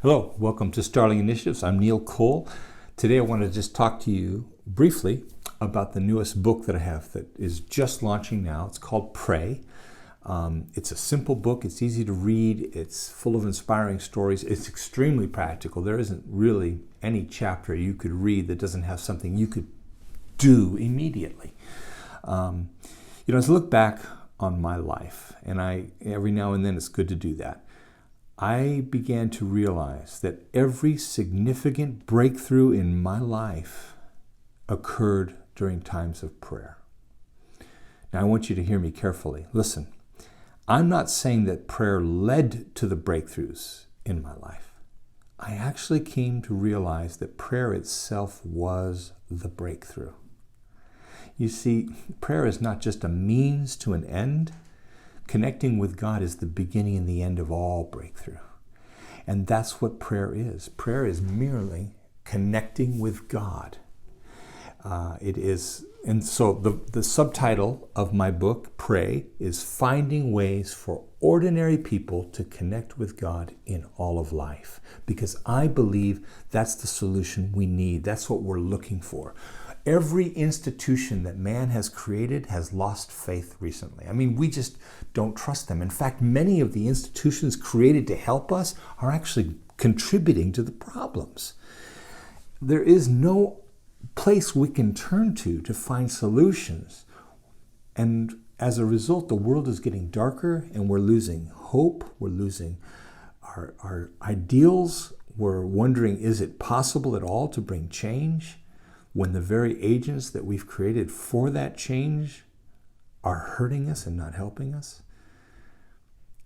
Hello, welcome to Starling Initiatives. I'm Neil Cole. Today I want to just talk to you briefly about the newest book that I have that is just launching now. It's called Pray. It's a simple book. It's easy to read. It's full of inspiring stories. It's extremely practical. There isn't really any chapter you could read that doesn't have something you could do immediately. As I look back on my life, and every now and then it's good to do that, I began to realize that every significant breakthrough in my life occurred during times of prayer. Now, I want you to hear me carefully. Listen, I'm not saying that prayer led to the breakthroughs in my life. I actually came to realize that prayer itself was the breakthrough. You see, prayer is not just a means to an end. Connecting with God is the beginning and the end of all breakthrough. And that's what prayer is. Prayer is merely connecting with God. And so the subtitle of my book, Pray, is Finding Ways for Ordinary People to Connect with God in All of Life. Because I believe that's the solution we need. That's what we're looking for. Every institution that man has created has lost faith recently. I mean, we just don't trust them. In fact, many of the institutions created to help us are actually contributing to the problems. There is no place we can turn to find solutions. And as a result, the world is getting darker and we're losing hope. We're losing our ideals. We're wondering, is it possible at all to bring change when the very agents that we've created for that change are hurting us and not helping us?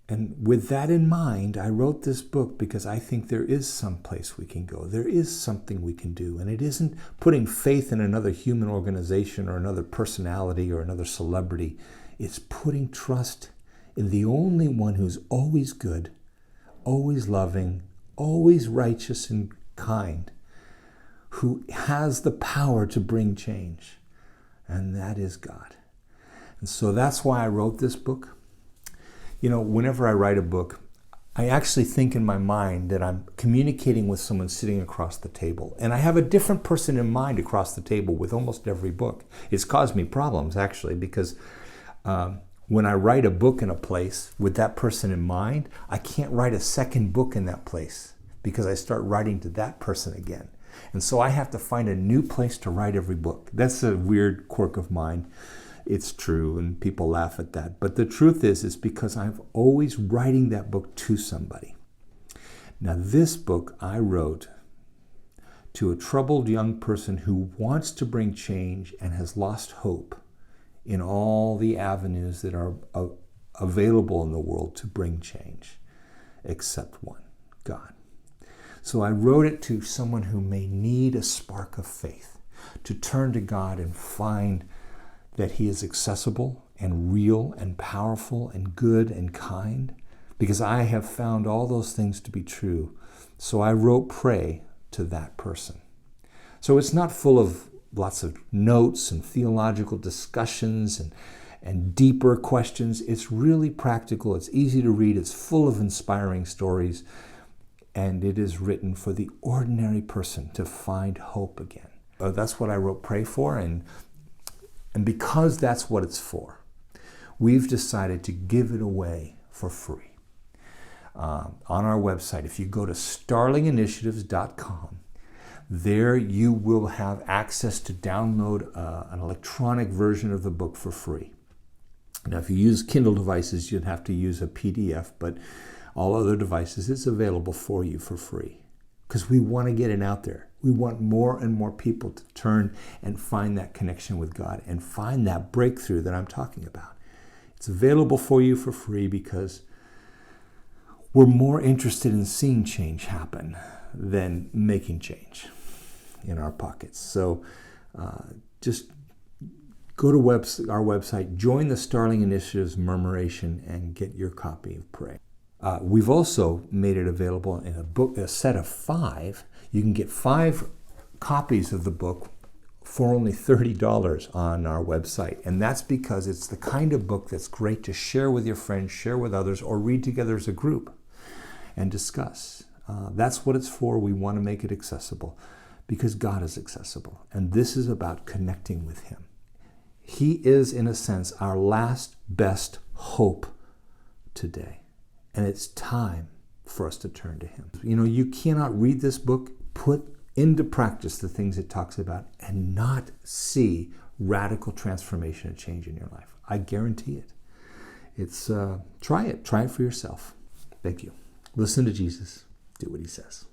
And with that in mind, I wrote this book because I think there is some place we can go. There is something we can do. And it isn't putting faith in another human organization or another personality or another celebrity. It's putting trust in the only one who's always good, always loving, always righteous and kind, who has the power to bring change, and that is God. And so that's why I wrote this book. Whenever I write a book, I actually think in my mind that I'm communicating with someone sitting across the table, and I have a different person in mind across the table with almost every book. It's caused me problems, actually, because when I write a book in a place with that person in mind, I can't write a second book in that place because I start writing to that person again. And so I have to find a new place to write every book. That's a weird quirk of mine. It's true, and people laugh at that. But the truth is, it's because I'm always writing that book to somebody. Now, this book I wrote to a troubled young person who wants to bring change and has lost hope in all the avenues that are available in the world to bring change, except one, God. So I wrote it to someone who may need a spark of faith, to turn to God and find that He is accessible and real and powerful and good and kind, because I have found all those things to be true. So I wrote Pray to that person. So it's not full of lots of notes and theological discussions and deeper questions. It's really practical. It's easy to read. It's full of inspiring stories. And it is written for the ordinary person to find hope again. That's what I wrote Pray for, and because that's what it's for, we've decided to give it away for free. On our website, if you go to starlinginitiatives.com, there you will have access to download an electronic version of the book for free. Now, if you use Kindle devices, you'd have to use a PDF, but all other devices, it's available for you for free, because we want to get it out there. We want more and more people to turn and find that connection with God and find that breakthrough that I'm talking about. It's available for you for free because we're more interested in seeing change happen than making change in our pockets. So just go to our website, join the Starling Initiatives Murmuration, and get your copy of Pray. We've also made it available in a set of 5. You can get 5 copies of the book for only $30 on our website. And that's because it's the kind of book that's great to share with your friends, share with others, or read together as a group and discuss. That's what it's for. We want to make it accessible because God is accessible. And this is about connecting with Him. He is, in a sense, our last best hope today. And it's time for us to turn to Him. You know, you cannot read this book, put into practice the things it talks about, and not see radical transformation and change in your life. I guarantee it. Try it for yourself. Thank you. Listen to Jesus. Do what He says.